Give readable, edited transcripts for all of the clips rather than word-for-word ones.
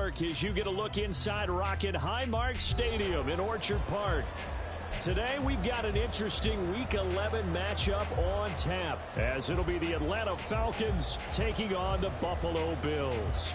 Park as you get a look inside Rocket Highmark Stadium in Orchard Park. Today we've got an interesting Week 11 matchup on tap, as it'll be the Atlanta Falcons taking on the Buffalo Bills.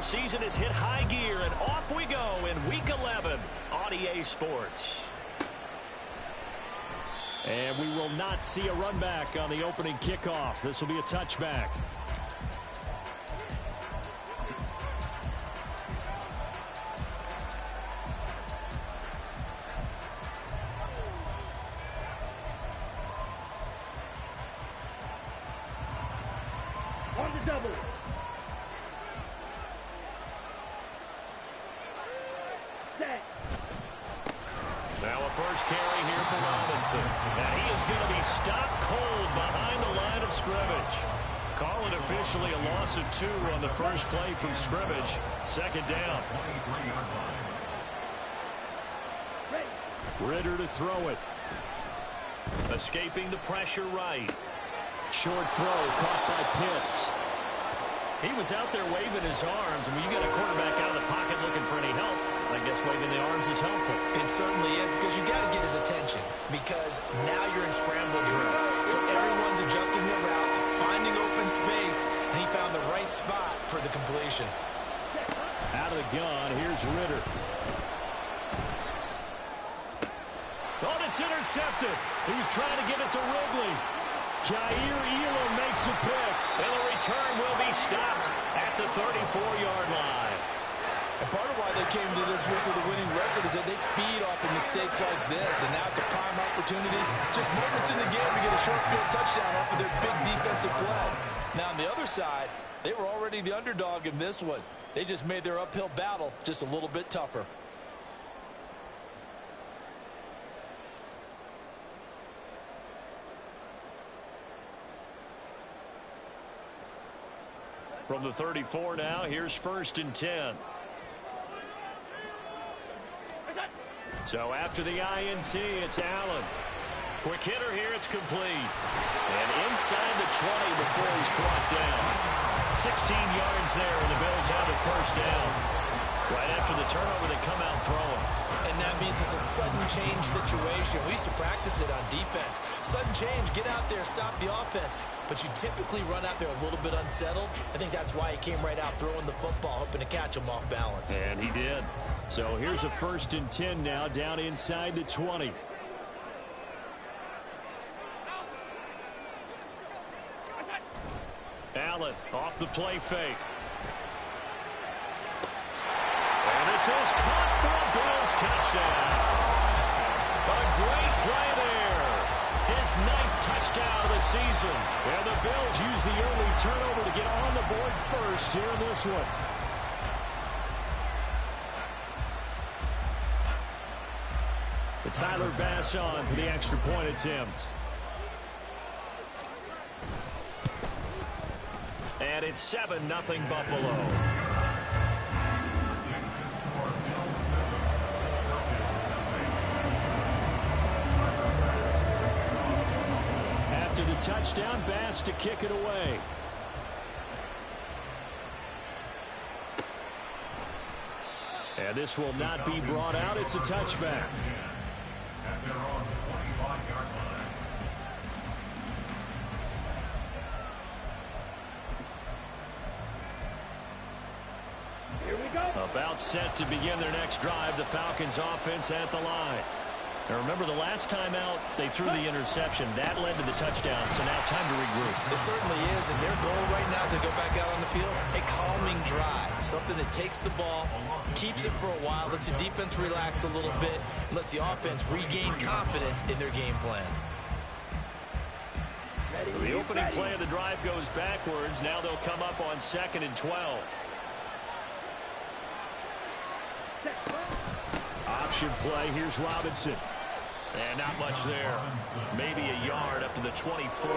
Season has hit high gear, and off we go in Week 11 on EA Sports. And we will not see a run back on the opening kickoff. This will be a touchback. On the double. Now a first carry here for Robinson. And he is going to be stopped cold behind the line of scrimmage. Call it officially a loss of 2 on the first play from scrimmage. Second down. Ritter to throw it. Escaping the pressure right. Short throw caught by Pitts. He was out there waving his arms, and when you get a quarterback out of the pocket looking for any help, I guess waving the arms is helpful. It certainly is, because you got to get his attention, because now you're in scramble drill. So everyone's adjusting their routes, finding open space, and he found the right spot for the completion. Out of the gun, here's Ritter. Oh, it's intercepted. He was trying to get it to Ridley. Jair Elam makes a pick, and the return will be stopped at the 34-yard line. And part of why they came to this week with a winning record is that they feed off of mistakes like this, and now it's a prime opportunity. Just moments in the game to get a short field touchdown off of their big defensive play. Now on the other side, they were already the underdog in this one. They just made their uphill battle just a little bit tougher. From the 34 now, here's 1st and 10. So after the INT, it's Allen. Quick hitter here, it's complete. And inside the 20 before he's brought down. 16 yards there, and the Bills have a first down. Right after the turnover, they come out throwing. And that means it's a sudden change situation. We used to practice it on defense. Sudden change, get out there, stop the offense. But you typically run out there a little bit unsettled. I think that's why he came right out throwing the football, hoping to catch him off balance. And he did. So here's a 1st and 10 now, down inside the 20. Allen off the play fake. And this is caught for a Bills touchdown. A great play there. His 9th touchdown of the season. And the Bills use the early turnover to get on the board first here in this one. But Tyler Bass on for the extra point attempt. And it's 7-0 Buffalo. After the touchdown, Bass to kick it away. And this will not be brought out. It's a touchback. Here we go. About set to begin their next drive. The Falcons offense at the line. Now remember, the last time out, they threw the interception. That led to the touchdown, so now time to regroup. It certainly is, and their goal right now as they go back out on the field, a calming drive. Something that takes the ball, keeps it for a while, lets the defense relax a little bit, and lets the offense regain confidence in their game plan. So the opening play of the drive goes backwards. Now they'll come up on 2nd and 12. Option play. Here's Robinson. And not much there. Maybe a yard up to the 24.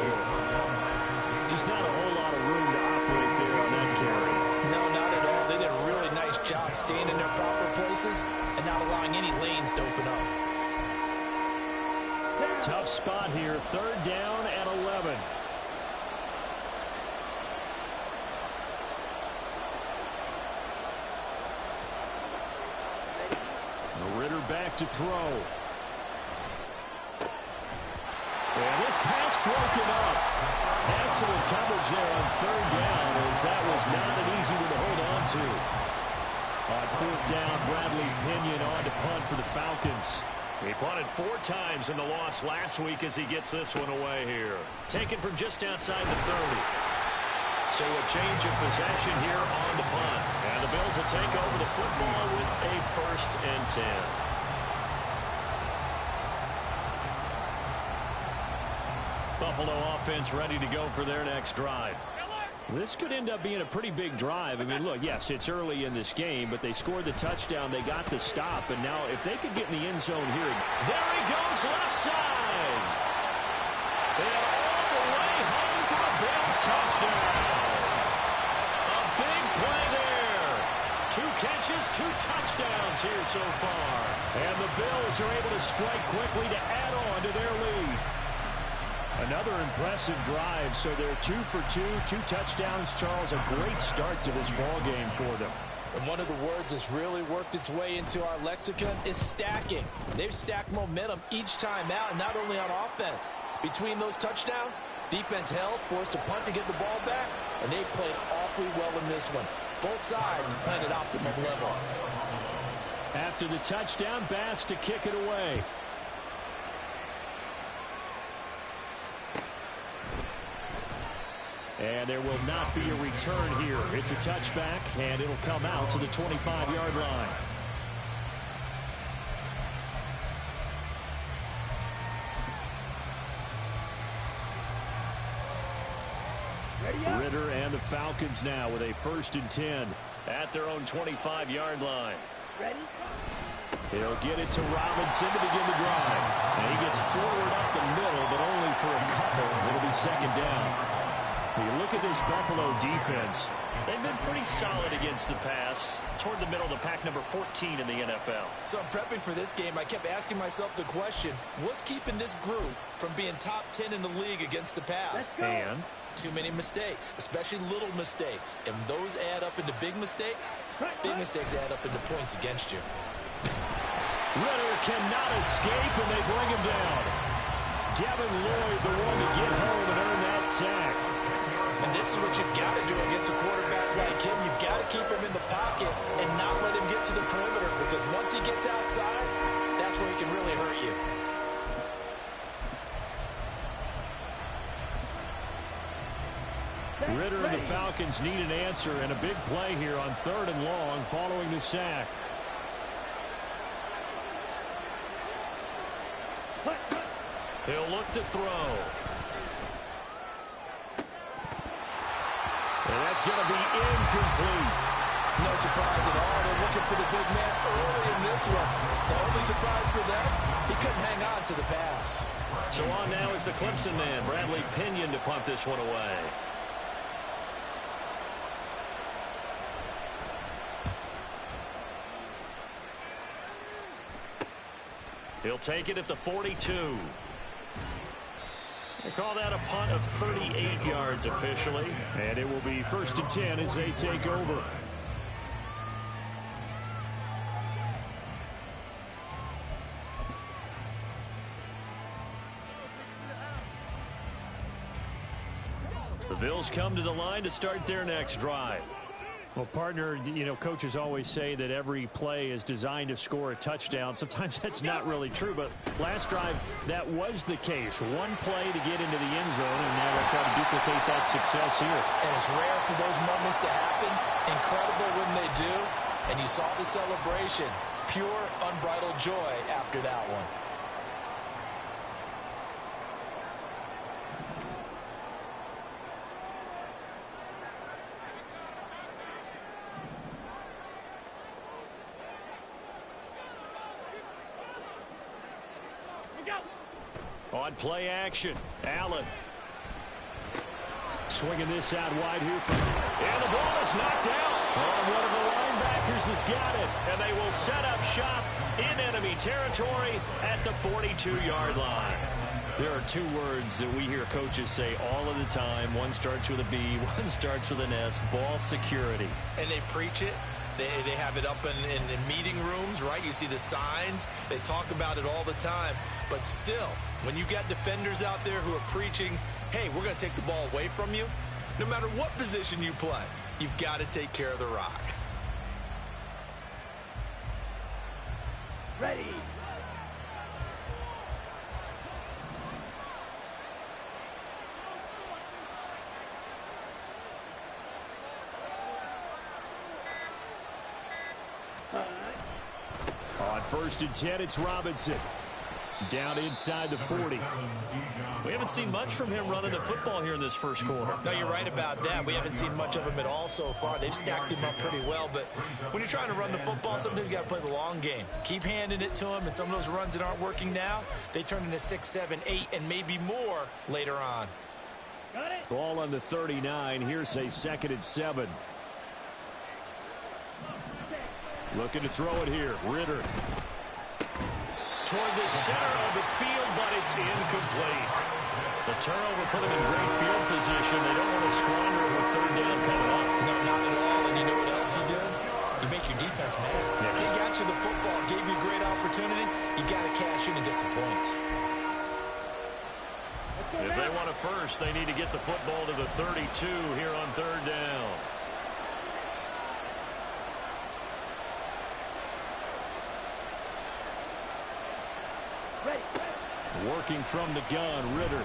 Just not a whole lot of room to operate there on that carry. No, job staying in their proper places and not allowing any lanes to open up. Tough spot here. 3rd down and 11. Ritter back to throw. And this pass broken up. Excellent coverage there on 3rd down, as that was not an easy one to hold on to. On 4th down, Bradley Pinion on to punt for the Falcons. He punted 4 times in the loss last week as he gets this one away here. Taken from just outside the 30. So a change of possession here on the punt. And the Bills will take over the football with a 1st and 10. Buffalo offense ready to go for their next drive. This could end up being a pretty big drive. I mean, look, yes, it's early in this game, but they scored the touchdown. They got the stop, and now if they could get in the end zone here. There he goes, left side. And all the way home for a Bills touchdown. A big play there. 2 catches, 2 touchdowns here so far. And the Bills are able to strike quickly to add on to their lead. Another impressive drive, so they're 2 for 2, 2 touchdowns. Charles, a great start to this ball game for them. And one of the words that's really worked its way into our lexicon is stacking. They've stacked momentum each time out, not only on offense. Between those touchdowns, defense held, forced to punt to get the ball back, and they played awfully well in this one. Both sides playing at optimum level. After the touchdown, Bass to kick it away. And there will not be a return here. It's a touchback, and it'll come out to the 25-yard line. Ritter and the Falcons now with a 1st and 10 at their own 25-yard line. Ready? He'll get it to Robinson to begin the drive. And he gets forward up the middle, but only for a couple. It'll be 2nd down. You look at this Buffalo defense. They've been pretty solid against the pass. Toward the middle of the pack, number 14 in the NFL. So I'm prepping for this game. I kept asking myself the question, what's keeping this group from being top 10 in the league against the pass? And too many mistakes, especially little mistakes. And those add up into big mistakes. Big mistakes add up into points against you. Ritter cannot escape, and they bring him down. Devin Lloyd, the one to get home and earn that sack. And this is what you've got to do against a quarterback like him. You've got to keep him in the pocket and not let him get to the perimeter, because once he gets outside, that's where he can really hurt you. Ritter and the Falcons need an answer, and a big play here on 3rd and long following the sack. He'll look to throw. And that's going to be incomplete. No surprise at all. They're looking for the big man early in this one. The only surprise for them, he couldn't hang on to the pass. So on now is the Clemson man, Bradley Pinion, to punt this one away. He'll take it at the 42. They call that a punt of 38 yards officially. And it will be 1st and 10 as they take over. The Bills come to the line to start their next drive. Well, partner, you know, coaches always say that every play is designed to score a touchdown. Sometimes that's not really true, but last drive, that was the case. One play to get into the end zone, and now they'll try to duplicate that success here. And it's rare for those moments to happen. Incredible when they do. And you saw the celebration. Pure, unbridled joy after that one. On play action, Allen. Swinging this out wide here. And the ball is knocked out. Oh, one of the linebackers has got it, and they will set up shop in enemy territory at the 42-yard line. There are two words that we hear coaches say all of the time. One starts with a B, one starts with an S, ball security. And they preach it. They have it up in meeting rooms, right? You see the signs. They talk about it all the time. But still, when you got defenders out there who are preaching, hey, we're going to take the ball away from you, no matter what position you play, you've got to take care of the rock. Ready. On 1st and 10, it's Robinson. Down inside the 40. We haven't seen much from him running the football here in this first quarter. No, you're right about that. We haven't seen much of him at all so far. They've stacked him up pretty well. But when you're trying to run the football, sometimes you got to play the long game. Keep handing it to him, and some of those runs that aren't working now, they turn into 6, 7, 8, and maybe more later on. Got it. Ball on the 39. Here's a 2nd and 7. Looking to throw it here. Ritter. Toward the center of the field, but it's incomplete. The turnover put them in great field position. They don't want to squander it with 3rd down coming up. No, not at all. And you know what else you do? You make your defense mad. Yeah. They got you the football, gave you a great opportunity. You got to cash in and get some points. If they want a first, they need to get the football to the 32 here on 3rd down. Working from the gun, Ritter.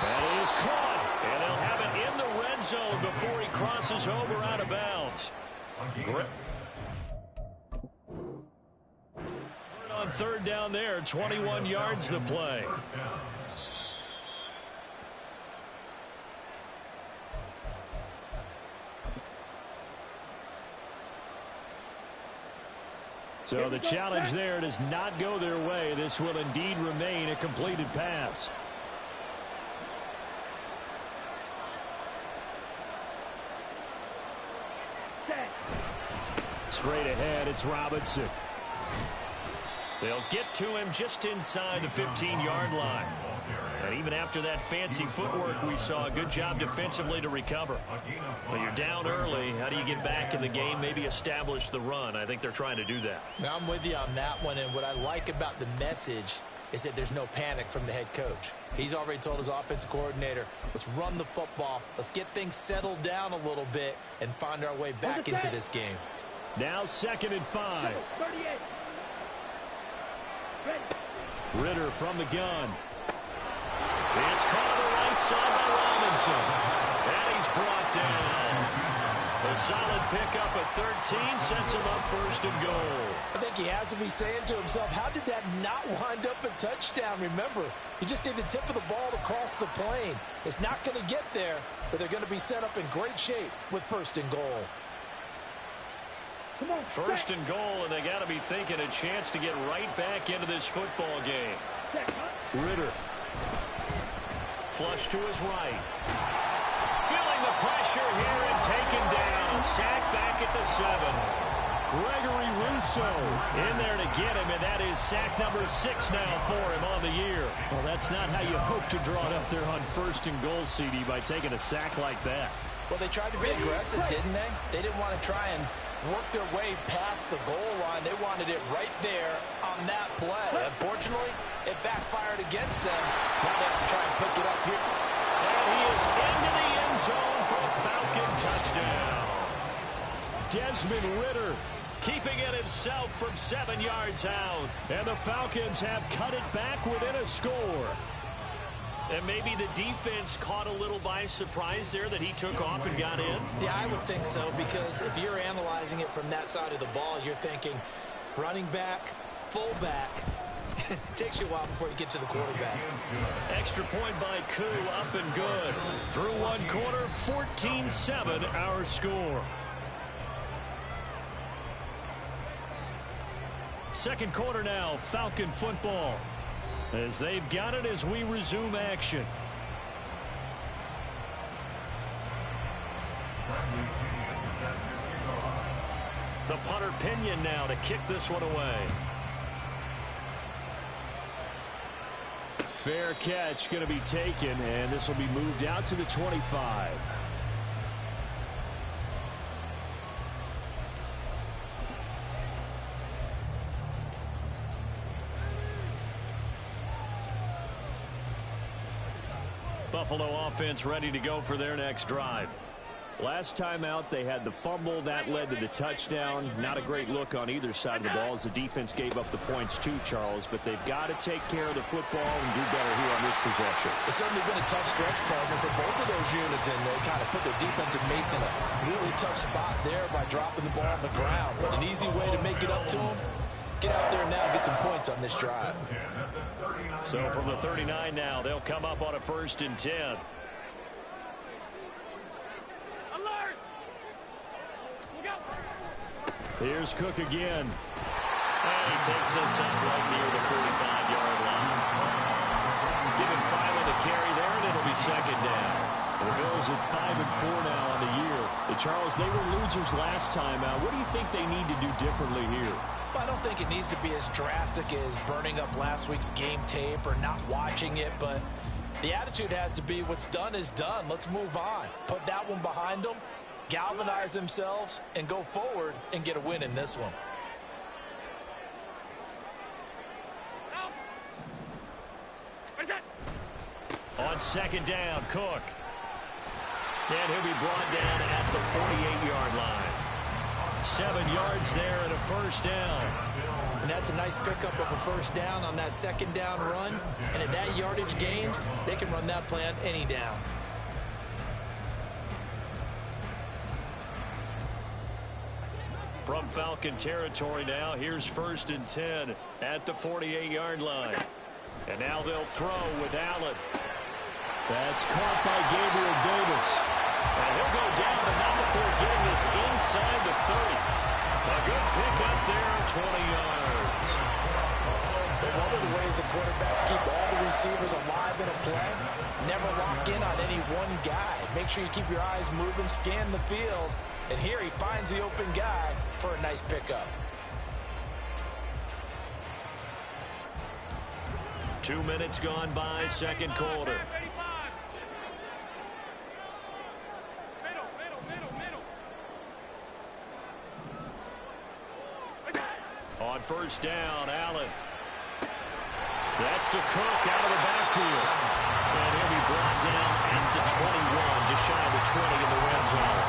That is caught, and they'll have it in the red zone before he crosses over out of bounds. On 3rd down there, 21 yards the play. So the challenge there does not go their way. This will indeed remain a completed pass. Straight ahead, it's Robinson. They'll get to him just inside the 15-yard line. And even after that fancy footwork we saw, a good job defensively to recover. But you're down early. How do you get back in the game, maybe establish the run? I think they're trying to do that. Now, I'm with you on that one, and what I like about the message is that there's no panic from the head coach. He's already told his offensive coordinator, let's run the football, let's get things settled down a little bit and find our way back into this game. Now 2nd and 5. 38. Ready. Ritter from the gun. It's caught on the right side by Robinson. And he's brought down. A solid pickup at 13 sets him up 1st and goal. I think he has to be saying to himself, how did that not wind up a touchdown? Remember, you just need the tip of the ball to cross the plane. It's not going to get there, but they're going to be set up in great shape with 1st and goal. Come on. 1st and goal, and they got to be thinking a chance to get right back into this football game. Ritter. Flush to his right. Feeling the pressure here and taken down. Sack back at the 7. Gregory Rousseau in there to get him, and that is sack number 6 now for him on the year. Well, that's not how you hope to draw it up there on 1st and goal, CD, by taking a sack like that. Well, they tried to be aggressive, didn't they? They didn't want to try and work their way past the goal line. They wanted it right there on that play. Unfortunately, it backfired against them. Now they have to try and pick it up here. And he is into the end zone for a Falcon touchdown. Desmond Ritter keeping it himself from 7 yards out. And the Falcons have cut it back within a score. And maybe the defense caught a little by surprise there that he took off and got in? Yeah, I would think so, because if you're analyzing it from that side of the ball, you're thinking running back, fullback. It takes you a while before you get to the quarterback. Extra point by Koo, up and good. Through one quarter, 14-7 our score. Second quarter now, Falcon football. As they've got it as we resume action. The punter Pinion now to kick this one away. Fair catch going to be taken, and this will be moved out to the 25. Buffalo offense ready to go for their next drive. Last time out, they had the fumble. That led to the touchdown. Not a great look on either side of the ball as the defense gave up the points too, Charles. But they've got to take care of the football and do better here on this possession. It's certainly been a tough stretch, partner, for both of those units, and they kind of put their defensive mates in a really tough spot there by dropping the ball on the ground. But an easy way to make it up to them, get out there now and get some points on this drive. So from the 39 now, they'll come up on a 1st and 10. Here's Cook again. And he takes us up right near the 45-yard line. Giving 5 on the carry there, and it'll be 2nd down. The Bills at 5-4 now on the year. Charles, they were losers last time out. What do you think they need to do differently here? Well, I don't think it needs to be as drastic as burning up last week's game tape or not watching it, but the attitude has to be what's done is done. Let's move on. Put that one behind them. Galvanize themselves and go forward and get a win in this one. On 2nd down, Cook. And he'll be brought down at the 48-yard line. 7 yards there and a 1st down. And that's a nice pickup of a 1st down on that 2nd down run. And at that yardage gained, they can run that play on any down. From Falcon territory now, here's 1st and 10 at the 48-yard line. And now they'll throw with Allen. That's caught by Gabriel Davis. And he'll go down, but not before getting this inside the 30. A good pick up there, 20 yards. But one of the ways the quarterbacks keep all the receivers alive in a play, never lock in on any one guy. Make sure you keep your eyes moving, scan the field. And here he finds the open guy for a nice pickup. 2 minutes gone by, 2nd quarter. On 1st down, Allen. That's to Cook out of the backfield. And he'll be brought down at the 21, just shy of the 20 in the red zone.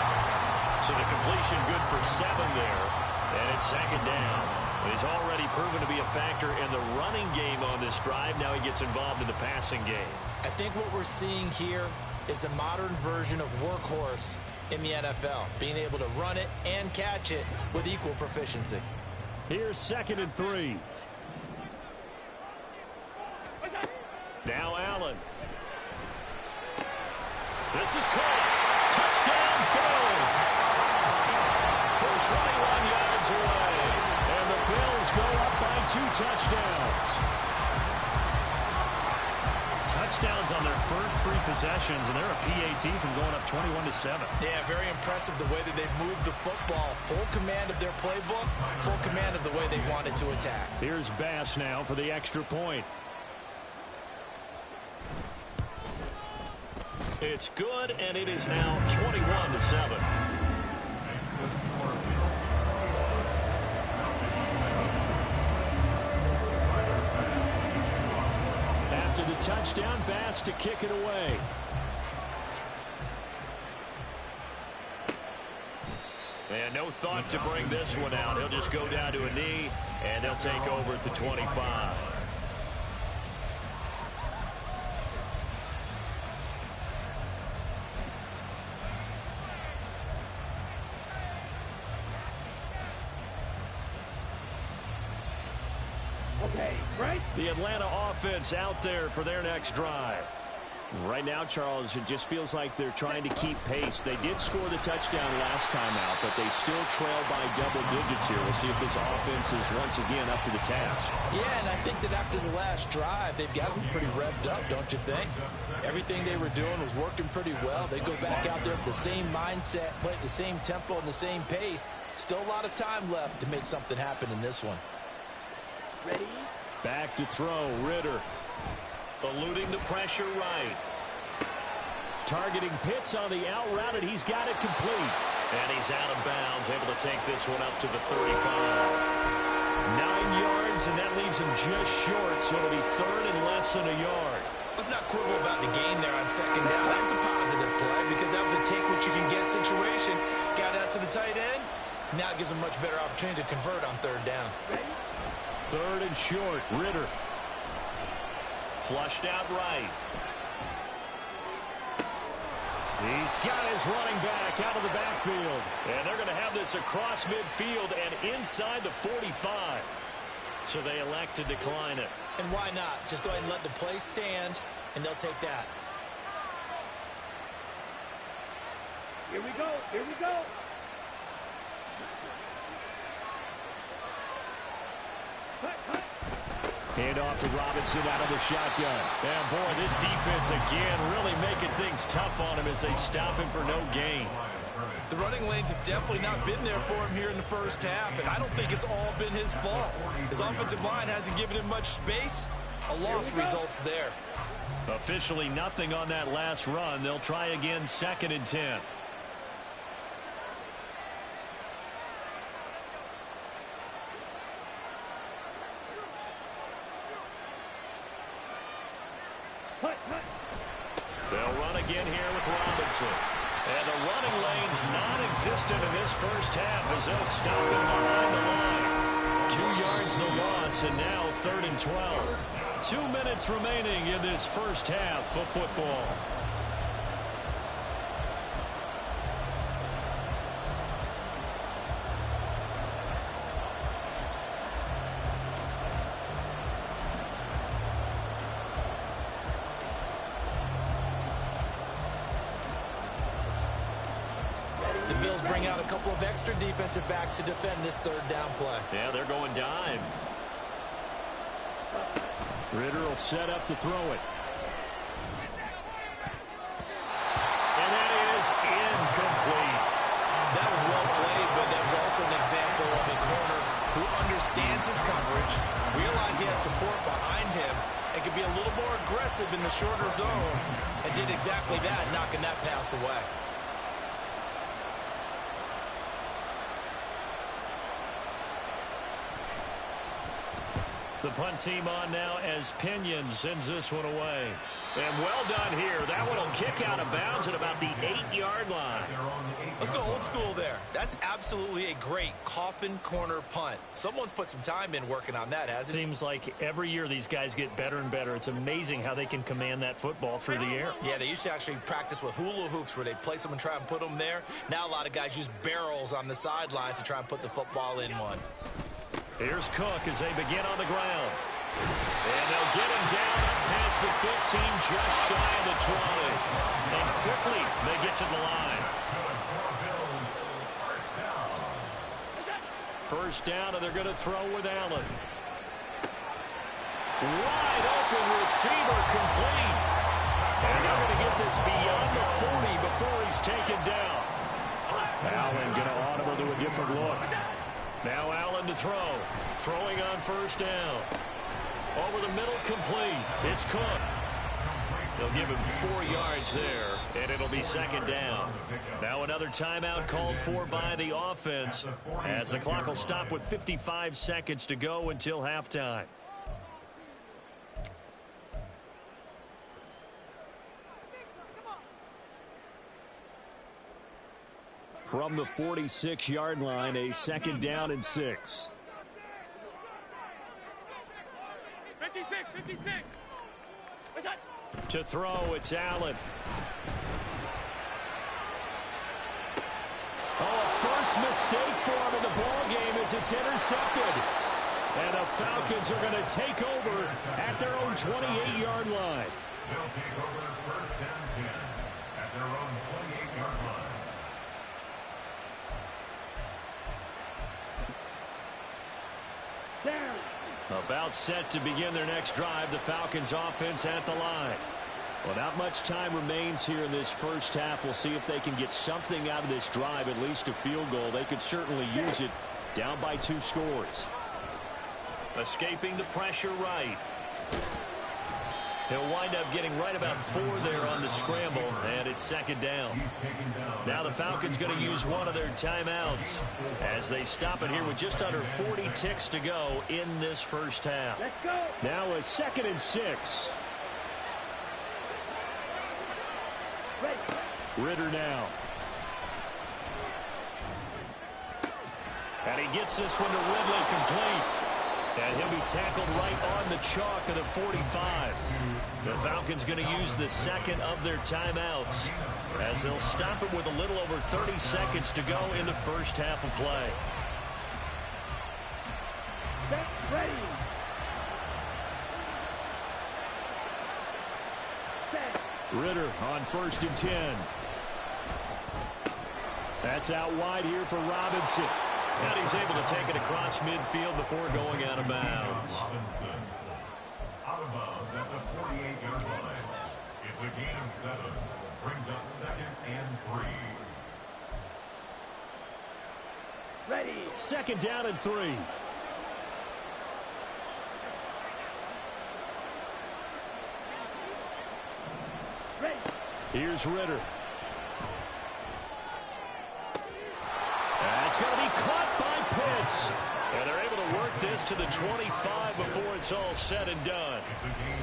So the completion good for 7 there. And it's 2nd down. He's already proven to be a factor in the running game on this drive. Now he gets involved in the passing game. I think what we're seeing here is the modern version of workhorse in the NFL. Being able to run it and catch it with equal proficiency. Here's 2nd and 3. Now Allen. This is caught. Touchdown, Bills. From 21 yards away. And the Bills go up by 2 touchdowns. Touchdowns on their first 3 possessions, and they're a PAT from going up 21-7. Yeah, very impressive the way that they moved the football. Full command of their playbook, full command of the way they wanted to attack. Here's Bass now for the extra point. It's good, and it is now 21-7. After the touchdown, Bass to kick it away. And no thought to bring this one out. He'll just go down to a knee, and they'll take over at the 25. Okay, right? The Atlanta offense out there for their next drive. Right now, Charles, it just feels like they're trying to keep pace. They did score the touchdown last time out, but they still trail by double digits here. We'll see if this offense is once again up to the task. Yeah, and I think that after the last drive, they've got to be pretty revved up, don't you think? Everything they were doing was working pretty well. They go back out there with the same mindset, play at the same tempo and the same pace. Still a lot of time left to make something happen in this one. Ready? Back to throw, Ritter. Eluding the pressure right. Targeting Pitts on the out route, and he's got it complete. And he's out of bounds, able to take this one up to the 35. 9 yards, and that leaves him just short, so it'll be third and less than a yard. Let's not quibble about the gain there on second down. That was a positive play because that was a take-what-you-can-get situation. Got out to the tight end. Now it gives him much better opportunity to convert on third down. Third and short, Ritter. Flushed out right. He's got his running back out of the backfield. And they're going to have this across midfield and inside the 45. So they elect to decline it. And why not? Just go ahead and let the play stand, and they'll take that. Here we go. Here we go. Cut. Hand off to Robinson out of the shotgun. And boy, this defense again really making things tough on him as they stop him for no gain. The running lanes have definitely not been there for him here in the first half, and I don't think it's all been his fault. His offensive line hasn't given him much space. A loss results there. Officially nothing on that last run. They'll try again, 2nd and 10. They'll run again here with Robinson. And the running lane's non-existent in this first half as they'll stop him behind the line. 2 yards the loss, and now 3rd and 12. 2 minutes remaining in this first half of football. The Bills bring out a couple of extra defensive backs to defend this third down play. Yeah, they're going dime. Ritter will set up to throw it. And that is incomplete. That was well played, but that was also an example of a corner who understands his coverage, realized he had support behind him, and could be a little more aggressive in the shorter zone, and did exactly that, knocking that pass away. The punt team on now as Pinion sends this one away. And well done here. That one will kick out of bounds at about the 8-yard line. Let's go old school there. That's absolutely a great coffin corner punt. Someone's put some time in working on that, hasn't it? Seems like every year these guys get better and better. It's amazing how they can command that football through the air. Yeah, they used to actually practice with hula hoops where they place them and try and put them there. Now a lot of guys use barrels on the sidelines to try and put the football in one. Here's Cook as they begin on the ground. And they'll get him down up past the 15, just shy of the 20. And quickly they get to the line. First down, and they're going to throw with Allen. Wide open receiver complete. And they're going to get this beyond the 40 before he's taken down. Allen going to audible to a different look. Now Allen to throw. Throwing on first down. Over the middle, complete. It's Cook. They'll give him 4 yards there, and it'll be 2nd down. Now another timeout called for by the offense as the clock will stop with 55 seconds to go until halftime. From the 46-yard line, a 2nd down and 6. 56. To throw, it's Allen. Oh, a first mistake for him in the ball game as it's intercepted. And the Falcons are going to take over at their own 28-yard line. They'll take over first and 10 at their own 28-yard line. Down. About set to begin their next drive, the Falcons offense at the line. Well, not much time remains here in this first half. We'll see if they can get something out of this drive, at least a field goal. They could certainly use it, down by 2 scores. Escaping the pressure right. He'll wind up getting right about 4 there on the scramble, and it's second down. Now the Falcons going to use one of their timeouts as they stop it here with just under 40 ticks to go in this first half. Let's go. Now a 2nd and 6. Ready. Ritter now. And he gets this one to Ridley complete. And he'll be tackled right on the chalk of the 45. The Falcons going to use the 2nd of their timeouts as they'll stop it with a little over 30 seconds to go in the first half of play. Set. Ready. Set. Ritter on 1st and 10. That's out wide here for Robinson. And he's able to take it across midfield before going out of bounds. Robinson out of bounds at the 48-yard line. It's a gain of 7. Brings up 2nd and 3. Ready. 2nd down and 3. Ready. Here's Ritter. That's going to be caught by Pitts. And they're able to work this to the 25 before it's all said and done.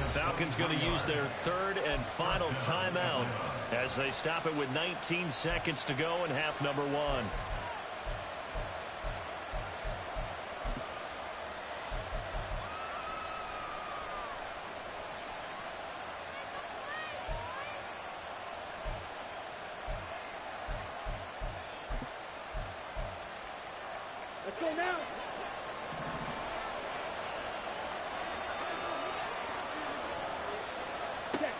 Falcons going to use their 3rd and final timeout as they stop it with 19 seconds to go in half number 1. Let's go now. Set.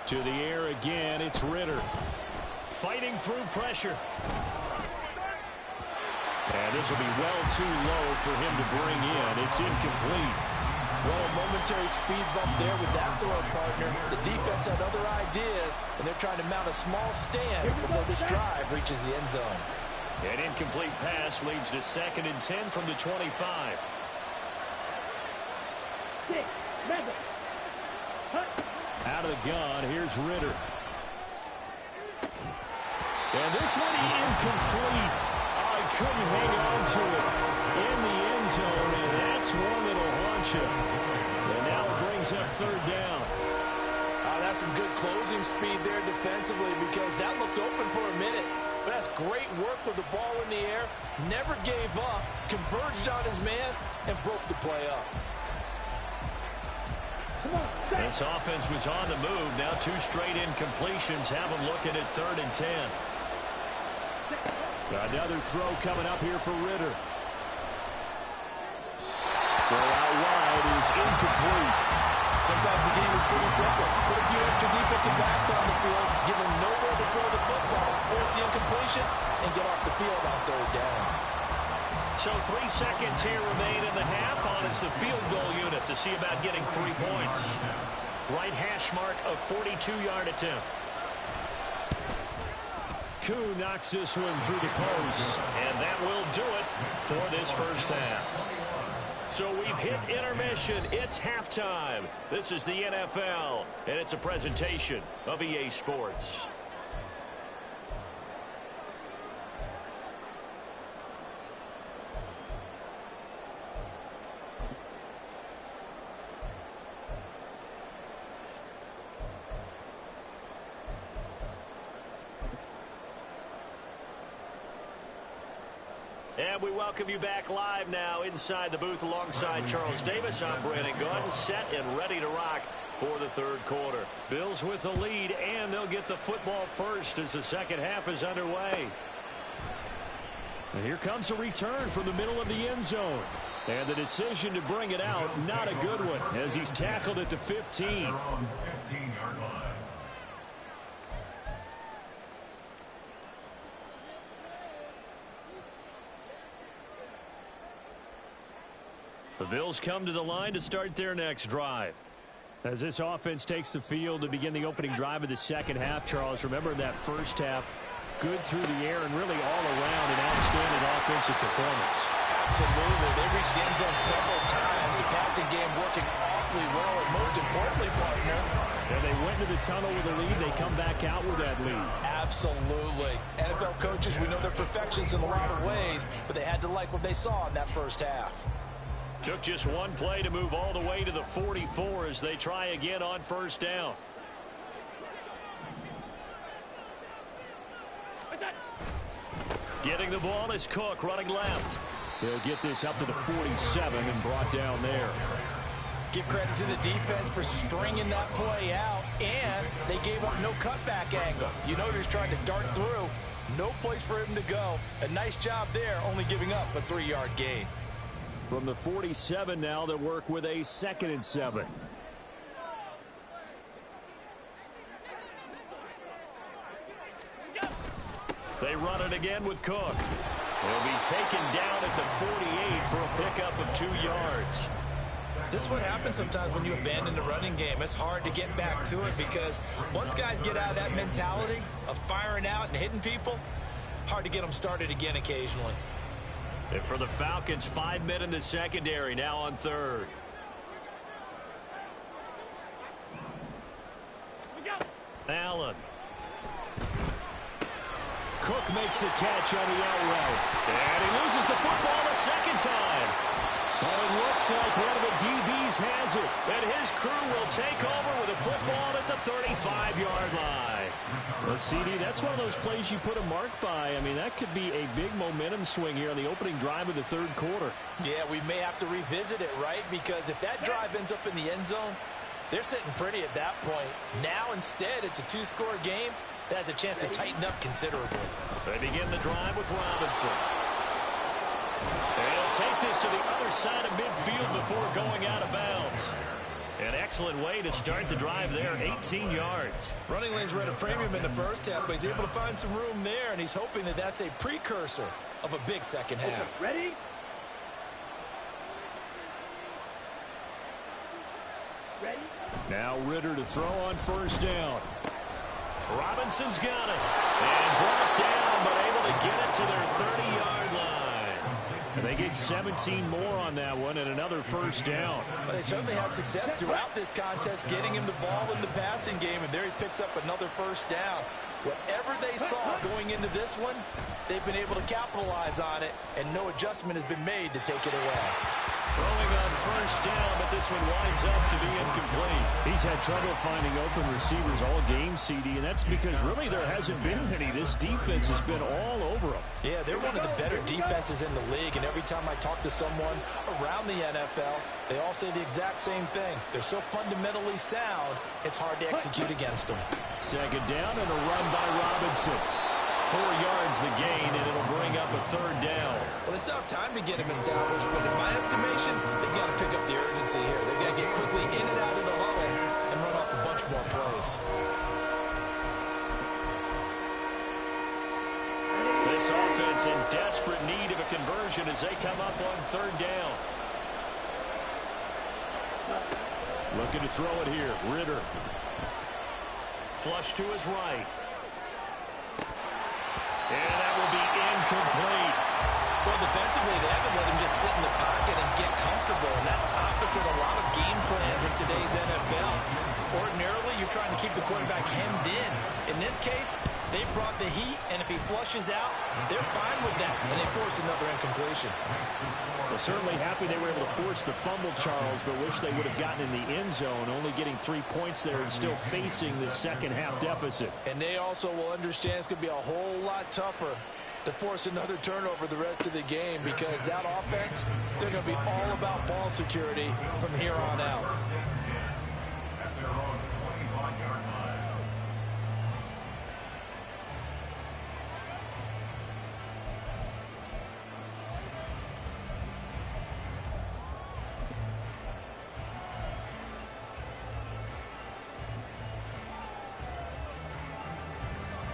To the air again, it's Ritter. Fighting through pressure. And this will be well too low for him to bring in. It's incomplete. Well, a momentary speed bump there with that throw, partner. The defense had other ideas, and they're trying to mount a small stand before this drive reaches the end zone. An incomplete pass leads to 2nd and 10 from the 25. 6. Level. Hut. Out of the gun, here's Ritter. And this one incomplete. I couldn't hang on to it in the end zone, and that's one that'll haunt you. And now it brings up 3rd down. That's some good closing speed there defensively because that looked open for a minute. But that's great work with the ball in the air. Never gave up, converged on his man, and broke the play up. Come on. Set. This offense was on the move. Now 2 straight incompletions have them looking at 3rd and 10. Another throw coming up here for Ritter. Throw out wide is incomplete. Sometimes the game is pretty simple. Put a few extra defensive backs on the field, give them nowhere to throw the football, force the incompletion, and get off the field on 3rd down. So 3 seconds here remain in the half on it's the field goal unit to see about getting 3 points. Right hash mark of 42-yard attempt. Koo knocks this one through the post, and that will do it for this first half. So we've hit intermission. It's halftime. This is the NFL, and it's a presentation of EA Sports. And we welcome you back live now inside the booth alongside Charles Davis. I'm Brandon Gaudin, set and ready to rock for the 3rd quarter. Bills with the lead, and they'll get the football first as the second half is underway. And here comes a return from the middle of the end zone. And the decision to bring it out, not a good one, as he's tackled at the 15. They're on 15-yard line. The Bills come to the line to start their next drive. As this offense takes the field to begin the opening drive of the second half, Charles, remember that first half, good through the air and really all around an outstanding offensive performance. Absolutely. They reached the end zone several times. The passing game working awfully well, and most importantly, partner, and they went into the tunnel with a lead. They come back out with that lead. Absolutely. NFL coaches, we know they're perfectionists in a lot of ways, but they had to like what they saw in that first half. Took just one play to move all the way to the 44 as they try again on first down. Getting the ball is Cook running left. He'll get this up to the 47 and brought down there. Give credit to the defense for stringing that play out, and they gave up no cutback angle. You know he's trying to dart through. No place for him to go. A nice job there, only giving up a 3-yard gain. From the 47 now, they work with a 2nd and 7. They run it again with Cook. He'll be taken down at the 48 for a pickup of 2 yards. This is what happens sometimes when you abandon the running game. It's hard to get back to it because once guys get out of that mentality of firing out and hitting people, hard to get them started again occasionally. And for the Falcons, 5 men in the secondary, now on 3rd. Allen. Cook makes the catch on the out route. And he loses the football a second time. But it looks like one of the DBs has it. And his crew will take over with a football at the 35-yard line. Well, CD, that's one of those plays you put a mark by. I mean, that could be a big momentum swing here on the opening drive of the 3rd quarter. Yeah, we may have to revisit it, right? Because if that drive ends up in the end zone, they're sitting pretty at that point. Now, instead, it's a 2-score game that has a chance to tighten up considerably. They begin the drive with Robinson. And he'll take this to the other side of midfield before going out of bounds. An excellent way to start the drive there, 18 yards. Running lanes were at a premium in the first half, but he's able to find some room there, and he's hoping that that's a precursor of a big second half. Ready? Ready? Now Ritter to throw on first down. Robinson's got it. And brought down, but able to get it to their 30-yard line. And they get 17 more on that one and another first down. Well, they certainly had success throughout this contest getting him the ball in the passing game, and there he picks up another first down. Whatever they saw going into this one, they've been able to capitalize on it, and no adjustment has been made to take it away. Throwing on first down, but this one winds up to be incomplete. He's had trouble finding open receivers all game, CD, and that's because really there hasn't been any. This defense has been all over them. Yeah, they're one of the better defenses in the league, and every time I talk to someone around the NFL, they all say the exact same thing. They're so fundamentally sound, it's hard to execute against them. 2nd down and a run by Robinson. 4 yards the gain, and it'll bring up a 3rd down. Well, they still have time to get him established, but in my estimation, they've got to pick up the urgency here. They've got to get quickly in and out of the huddle and run off a bunch more plays. This offense in desperate need of a conversion as they come up on 3rd down. Looking to throw it here. Ritter. Flush to his right. And that will be incomplete. Well, defensively, they haven't let him just sit in the pocket and get comfortable, and that's opposite a lot of game plans in today's NFL. Ordinarily, you're trying to keep the quarterback hemmed in. In this case, they brought the heat, and if he flushes out, they're fine with that, and they force another incompletion. Well, certainly happy they were able to force the fumble, Charles, but wish they would have gotten in the end zone, only getting 3 points there and still facing the second half deficit. And they also will understand it's going to be a whole lot tougher to force another turnover the rest of the game because that offense, they're going to be all about ball security from here on out. At their own 25-yard line.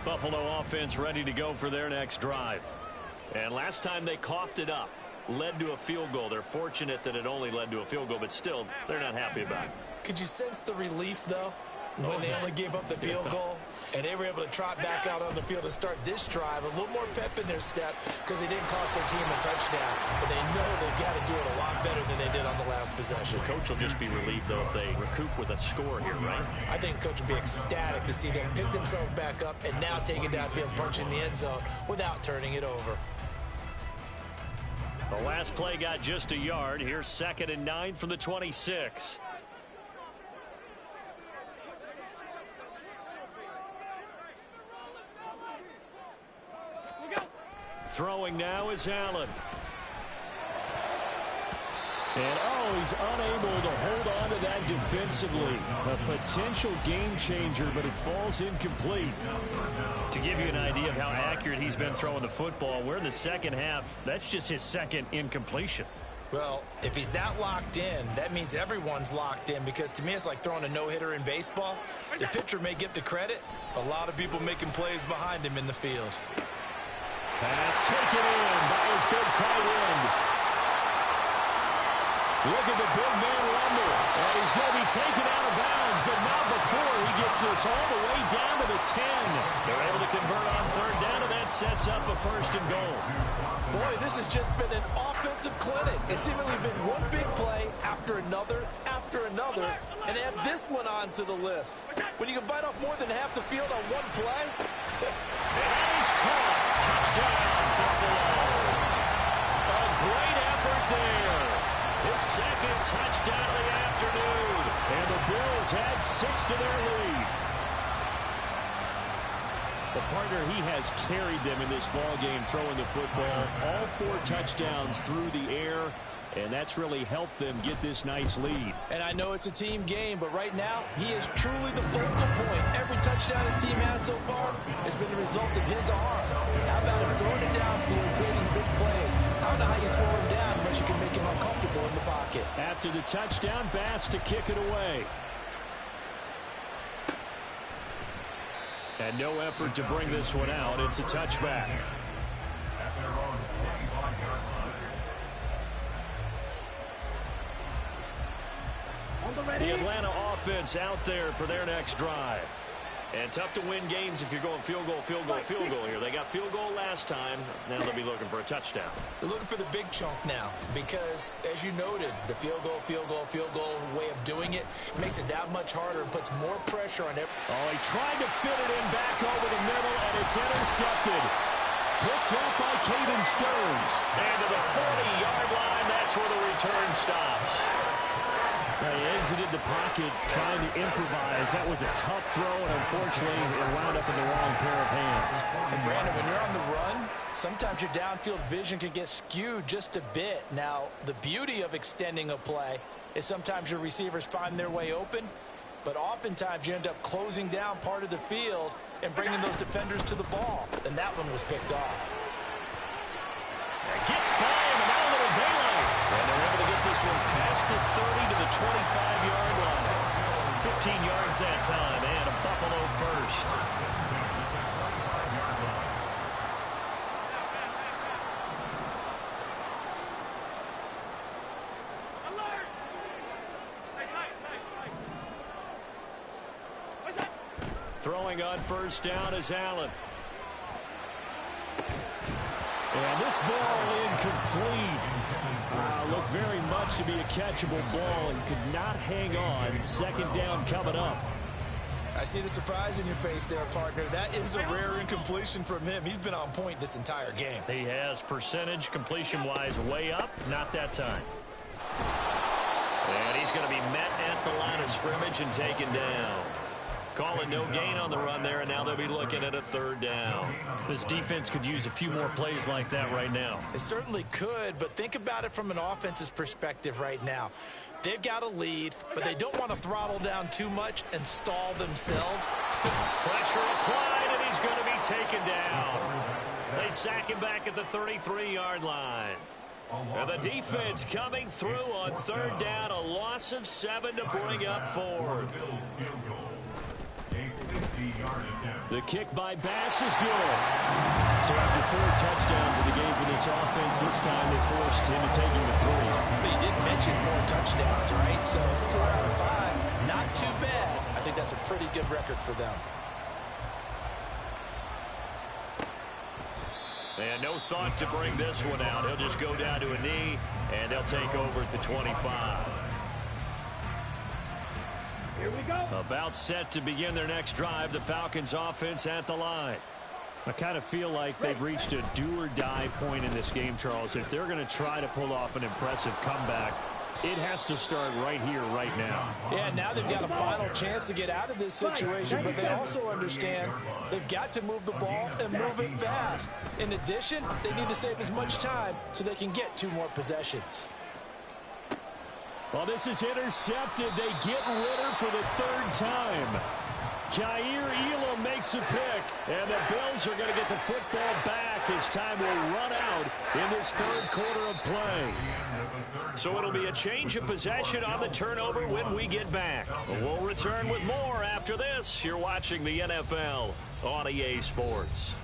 Buffalo offense ready to go for their next drive. And last time they coughed it up, led to a field goal. They're fortunate that it only led to a field goal, but still, they're not happy about it. Could you sense the relief, though, when they only gave up the field goal and they were able to trot back out on the field and start this drive? A little more pep in their step because they didn't cost their team a touchdown, but they know they've got to do it a lot better than they did on the last possession. The coach will just be relieved, though, if they recoup with a score here, right? I think coach will be ecstatic to see them pick themselves back up and now take it downfield, punch in the end zone without turning it over. The last play got just a yard. Here's 2nd and 9 from the 26. Throwing now is Allen. And, he's unable to hold on to that defensively. A potential game changer, but it falls incomplete. To give you an idea of how accurate he's been throwing the football, we're in the second half. That's just his second incompletion. Well, if he's that locked in, that means everyone's locked in, because to me it's like throwing a no-hitter in baseball. The pitcher may get the credit, a lot of people making plays behind him in the field. Pass taken in by his big tight end. Look at the big man rumble. And he's going to be taken out of bounds, but not before he gets this all the way down to the 10. They're able to convert on 3rd down, and that sets up a 1st and goal. Boy, this has just been an offensive clinic. It's seemingly been one big play after another, and add this one on to the list. When you can bite off more than half the field on one play. And he's caught. Touchdown, Buffalo. A great effort there. His 2nd touchdown of the afternoon. And the Bills add 6 to their lead. The partner, he has carried them in this ball game throwing the football. All 4 touchdowns through the air. And that's really helped them get this nice lead. And I know it's a team game, but right now, he is truly the focal point. Every touchdown his team has so far has been the result of his arm. How about him throwing it downfield, creating big plays? I don't know how you slow him down unless you can make him uncomfortable in the pocket. After the touchdown, Bass to kick it away. And no effort to bring this one out. It's a touchback. The Atlanta offense out there for their next drive. And tough to win games if you're going field goal here. They got field goal last time. Now they'll be looking for a touchdown. They're looking for the big chunk now because, as you noted, the field goal way of doing it makes it that much harder and puts more pressure on it. Oh, he tried to fit it in back over the middle, and it's intercepted. Picked up by Caden Stearns. And to the 40-yard line, that's where the return stops. Now he exited the pocket trying to improvise. That was a tough throw, and unfortunately, it wound up in the wrong pair of hands. And Brandon, when you're on the run, sometimes your downfield vision can get skewed just a bit. Now, the beauty of extending a play is sometimes your receivers find their way open, but oftentimes you end up closing down part of the field and bringing those defenders to the ball. And that one was picked off. Gets by him, and now a little daylight. And they're able to get this one past the 30 to the 25-yard line. 15 yards that time, and a Buffalo first. Throwing on 1st down is Allen. And this ball incomplete. Looked very much to be a catchable ball and could not hang on. 2nd down coming up. I see the surprise in your face there, partner. That is a rare incompletion from him. He's been on point this entire game. He has percentage completion-wise way up. Not that time. And he's going to be met at the line of scrimmage and taken down. Calling no gain on the run there, and now they'll be looking at a 3rd down. This defense could use a few more plays like that right now. It certainly could, but think about it from an offense's perspective right now. They've got a lead, but they don't want to throttle down too much and stall themselves. Still pressure applied, and he's going to be taken down. They sack him back at the 33-yard line. And the defense coming through on 3rd down, a loss of 7 to bring up 4th. 50-yard attempt. The kick by Bass is good. So after 4 touchdowns in the game for this offense, this time they forced him to taking the 3. But you did mention 4 touchdowns, right? So 4 out of 5, not too bad. I think that's a pretty good record for them. And no thought to bring this one out. He'll just go down to a knee, and they'll take over at the 25. Here we go. About set to begin their next drive, the Falcons offense at the line. I kind of feel like they've reached a do-or-die point in this game, Charles. If they're going to try to pull off an impressive comeback, it has to start right here, right now. Yeah, now they've got a final chance to get out of this situation, but they also understand they've got to move the ball and move it fast. In addition, they need to save as much time so they can get 2 more possessions. Well, this is intercepted. They get Ritter for the 3rd time. Kaiir Elam makes a pick, and the Bills are going to get the football back as time will run out in this 3rd quarter of play. So it'll be a change of possession on the turnover when we get back. We'll return with more after this. You're watching the NFL on EA Sports.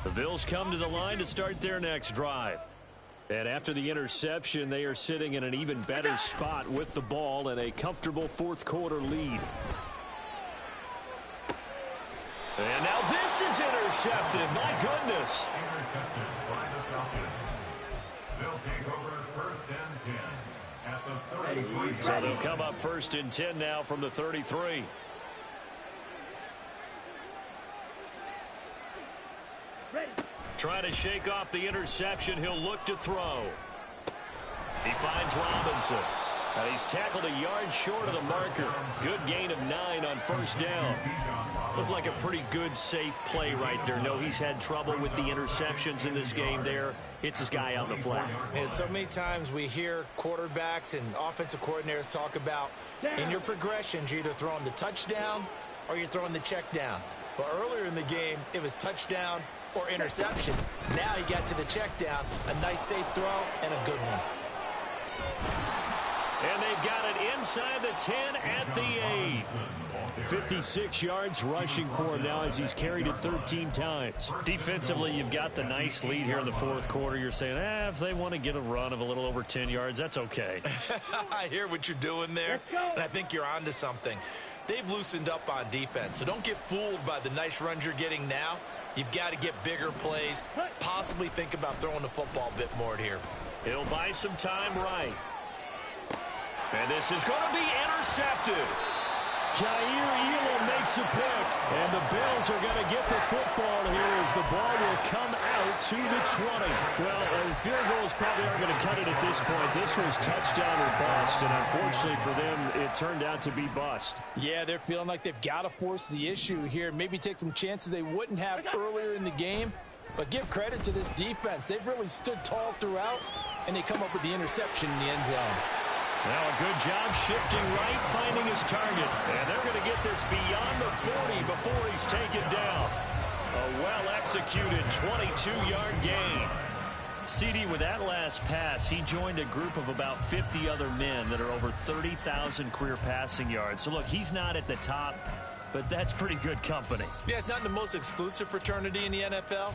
The Bills come to the line to start their next drive. And after the interception, they are sitting in an even better spot with the ball and a comfortable 4th quarter lead. And now this is intercepted. My goodness. Intercepted by the Falcons. They'll take over 1st and 10 at the 33. So they'll come up 1st and 10 now from the 33. Ready. Trying to shake off the interception. He'll look to throw. He finds Robinson. He's tackled a yard short of the marker. Good gain of 9 on 1st down. Looked like a pretty good, safe play right there. No, he's had trouble with the interceptions in this game there. Hits his guy out in the flat. And so many times we hear quarterbacks and offensive coordinators talk about in your progressions, you're either throwing the touchdown or you're throwing the check down. But earlier in the game, it was touchdown or interception. Now he got to the check down, a nice safe throw and a good one. And they've got it inside the 10 at the 8. 56 yards rushing for him now as he's carried it 13 times. Defensively, you've got the nice lead here in the 4th quarter. You're saying, if they want to get a run of a little over 10 yards, that's okay. I hear what you're doing there, and I think you're onto something. They've loosened up on defense, so don't get fooled by the nice runs you're getting now. You've got to get bigger plays, possibly think about throwing the football a bit more here. He'll buy some time right. And this is going to be intercepted. Kaiir Elam makes a pick, and the Bills are going to get the football here as the ball will come out to the 20. Well, field goals probably aren't going to cut it at this point. This was touchdown or bust, and unfortunately for them, it turned out to be bust. Yeah, they're feeling like they've got to force the issue here, maybe take some chances they wouldn't have earlier in the game. But give credit to this defense. They've really stood tall throughout, and they come up with the interception in the end zone. Now a good job shifting right, finding his target. And they're going to get this beyond the 40 before he's taken down. A well-executed 22-yard gain. CD, with that last pass, he joined a group of about 50 other men that are over 30,000 career passing yards. So, look, he's not at the top, but that's pretty good company. Yeah, it's not the most exclusive fraternity in the NFL,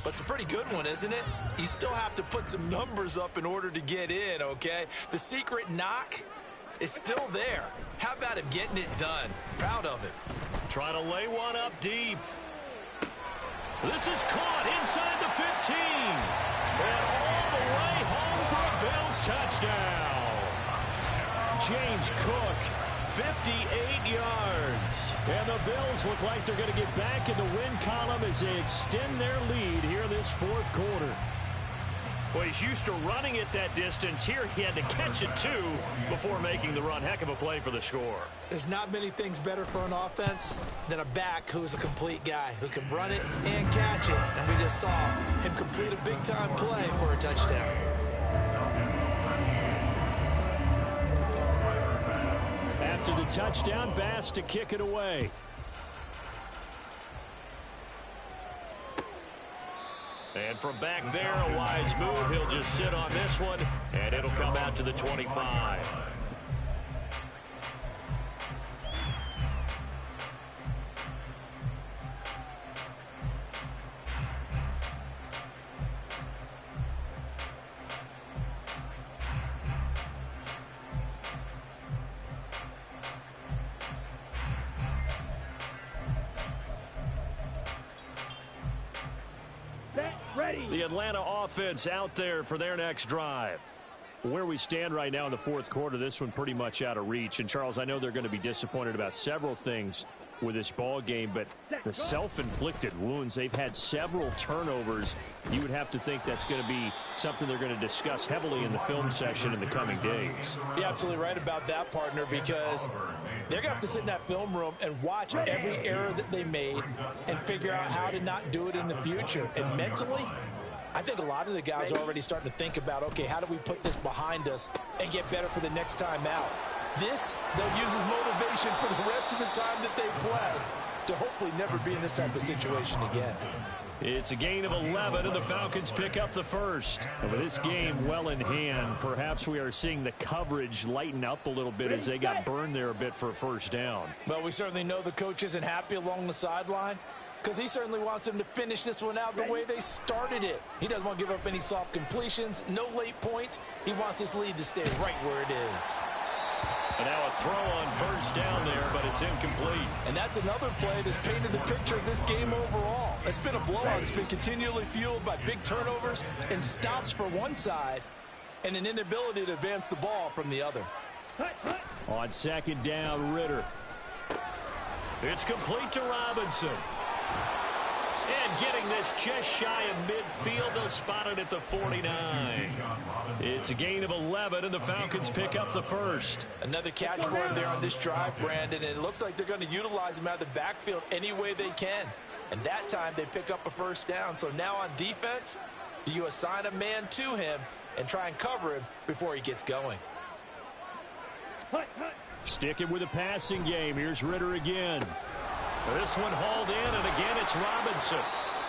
but it's a pretty good one, isn't it? You still have to put some numbers up in order to get in, okay? The secret knock is still there. How about him getting it done? Proud of it. Trying to lay one up deep. This is caught inside the 15. And all the way home for a Bills touchdown. James Cook, 58 yards. And the Bills look like they're going to get back in the win column as they extend their lead here this 4th quarter. Well, he's used to running it that distance. Here he had to catch it, too, before making the run. Heck of a play for the score. There's not many things better for an offense than a back who's a complete guy, who can run it and catch it. And we just saw him complete a big-time play for a touchdown. After the touchdown, Bass to kick it away. And from back there, a wise move. He'll just sit on this one, and it'll come out to the 25. The Atlanta offense out there for their next drive. Where we stand right now in the fourth quarter, this one pretty much out of reach. And, Charles, I know they're going to be disappointed about several things with this ball game, but the self-inflicted wounds, they've had several turnovers. You would have to think that's going to be something they're going to discuss heavily in the film session in the coming days. You're absolutely right about that, partner, because they're going to have to sit in that film room and watch every error that they made and figure out how to not do it in the future. And mentally, I think a lot of the guys are already starting to think about, okay, how do we put this behind us and get better for the next time out? This, they'll use as motivation for the rest of the time that they play to hopefully never be in this type of situation again. It's a gain of 11, and the Falcons pick up the first. And with this game well in hand, perhaps we are seeing the coverage lighten up a little bit as they got burned there a bit for a first down. Well, we certainly know the coach isn't happy along the sideline because he certainly wants them to finish this one out the way they started it. He doesn't want to give up any soft completions, no late points. He wants his lead to stay right where it is. And now a throw on first down there, but it's incomplete. And that's another play that's painted the picture of this game overall. It's been a blowout. It's been continually fueled by big turnovers and stops for one side and an inability to advance the ball from the other. On second down, Ridder. It's complete to Robinson. And getting this just shy of midfield, they'll spot it at the 49. It's a gain of 11, and the Falcons pick up the first. Another catch for him there on this drive, Brandon, and it looks like they're going to utilize him out of the backfield any way they can. And that time they pick up a first down. So now on defense, do you assign a man to him and try and cover him before he gets going? Sticking with a passing game. Here's Ridder again. This one hauled in, and again it's Robinson.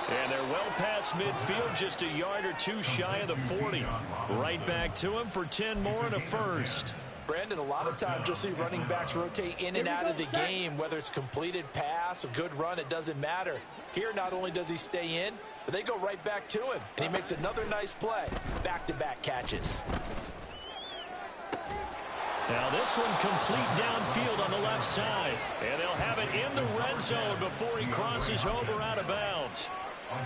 And they're well past midfield, just a yard or two shy of the 40. Right back to him for 10 more and a first. Brandon, a lot of times you'll see running backs rotate in and out of the game, whether it's a completed pass, a good run, it doesn't matter. Here, not only does he stay in, but they go right back to him, and he makes another nice play. Back-to-back catches. Now this one complete downfield on the left side. And they'll have it in the red zone before he crosses over out of bounds.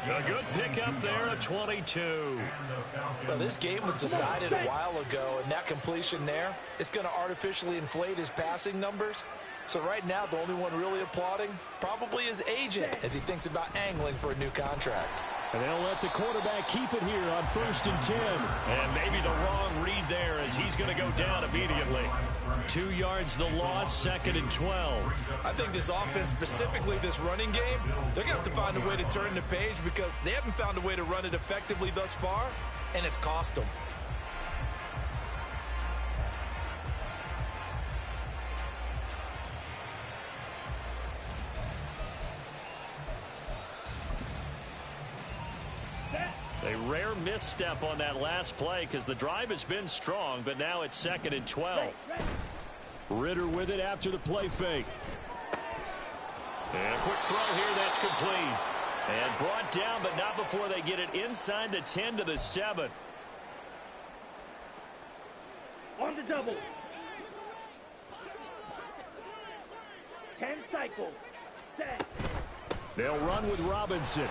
A good pickup there at 22. Well, this game was decided a while ago, and that completion there, it's going to artificially inflate his passing numbers. So right now, the only one really applauding probably his agent as he thinks about angling for a new contract. And they'll let the quarterback keep it here on 1st and 10. And maybe the wrong read there as he's going to go down immediately. 2 yards the loss, 2nd and 12. I think this offense, specifically this running game, they're going to have to find a way to turn the page because they haven't found a way to run it effectively thus far, and it's cost them. A rare misstep on that last play because the drive has been strong, but now it's 2nd and 12. Ridder with it after the play fake. And a quick throw here, that's complete. And brought down, but not before they get it inside the 10 to the 7. On the double. 10 cycles. Set. They'll run with Robinson.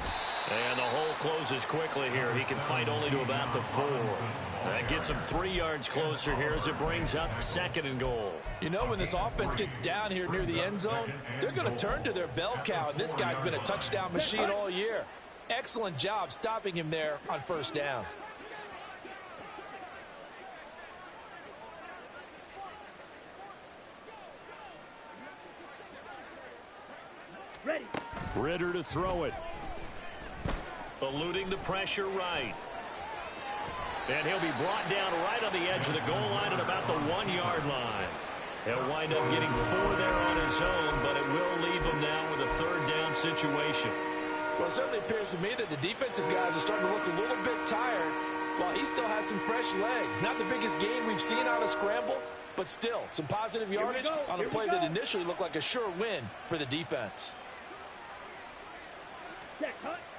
And the hole closes quickly here. He can fight only to about the 4. That gets him 3 yards closer here as it brings up 2nd and goal. You know, when this offense gets down here near the end zone, they're going to turn to their bell cow, and this guy's been a touchdown machine all year. Excellent job stopping him there on 1st down. Ready. Ridder to throw it. Eluding the pressure right. And he'll be brought down right on the edge of the goal line at about the 1-yard line. He'll wind up getting 4 there on his own, but it will leave him now with a 3rd down situation. Well, it certainly appears to me that the defensive guys are starting to look a little bit tired while he still has some fresh legs. Not the biggest gain we've seen out of scramble, but still some positive yardage on a play that initially looked like a sure win for the defense.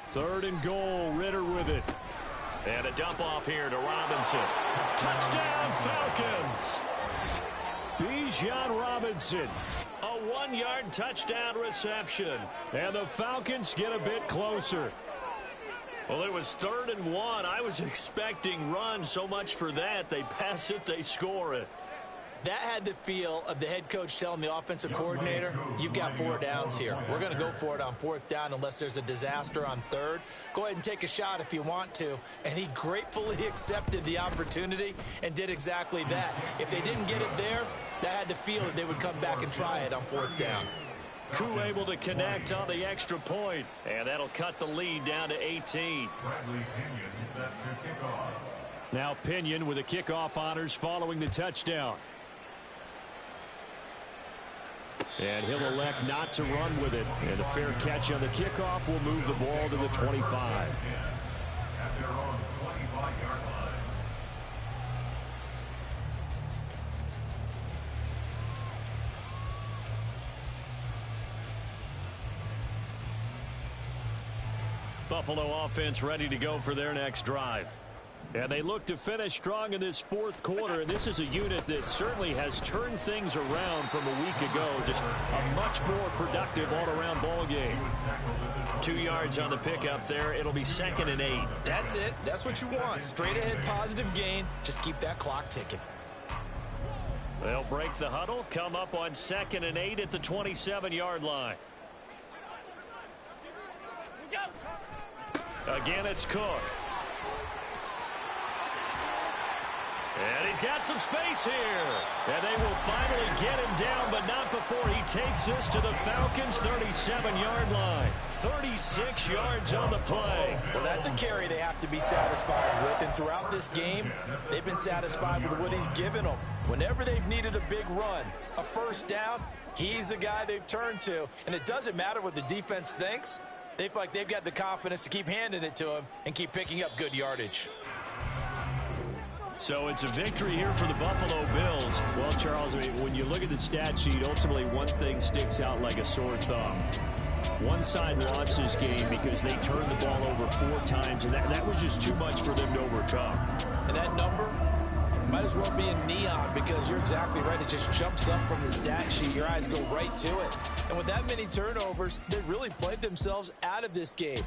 Third and goal, Ritter with it. And a dump off here to Robinson. Touchdown, Falcons! Bijan Robinson. A 1-yard touchdown reception. And the Falcons get a bit closer. Well, it was 3rd and 1. I was expecting run, so much for that. They pass it, they score it. That had the feel of the head coach telling the offensive coordinator, you've got 4 downs here. We're going to go for it on 4th down unless there's a disaster on 3rd. Go ahead and take a shot if you want to. And he gratefully accepted the opportunity and did exactly that. If they didn't get it there, that had the feel that they would come back and try it on 4th down. Crew able to connect on the extra point. And that'll cut the lead down to 18. Bradley Pinion set to kick off. Now Pinion with the kickoff honors following the touchdown. And he'll elect not to run with it. And a fair catch on the kickoff will move the ball to the 25. At their own 25-yard line. Buffalo offense ready to go for their next drive. And they look to finish strong in this 4th quarter. And this is a unit that certainly has turned things around from a week ago. Just a much more productive all-around ball game. 2 yards on the pickup there. It'll be 2nd and 8. That's it. That's what you want. Straight ahead positive gain. Just keep that clock ticking. They'll break the huddle. Come up on 2nd and 8 at the 27-yard line. Again, it's Cook. And he's got some space here. And they will finally get him down, but not before he takes this to the Falcons' 37-yard line. 36 yards on the play. Well, that's a carry they have to be satisfied with. And throughout this game, they've been satisfied with what he's given them. Whenever they've needed a big run, a 1st down, he's the guy they've turned to. And it doesn't matter what the defense thinks. They feel like they've got the confidence to keep handing it to him and keep picking up good yardage. So it's a victory here for the Buffalo Bills. Well, Charles, when you look at the stat sheet, ultimately one thing sticks out like a sore thumb. One side lost this game because they turned the ball over 4 times, and that was just too much for them to overcome. And that number might as well be in neon because you're exactly right. It just jumps up from the stat sheet. Your eyes go right to it. And with that many turnovers, they really played themselves out of this game.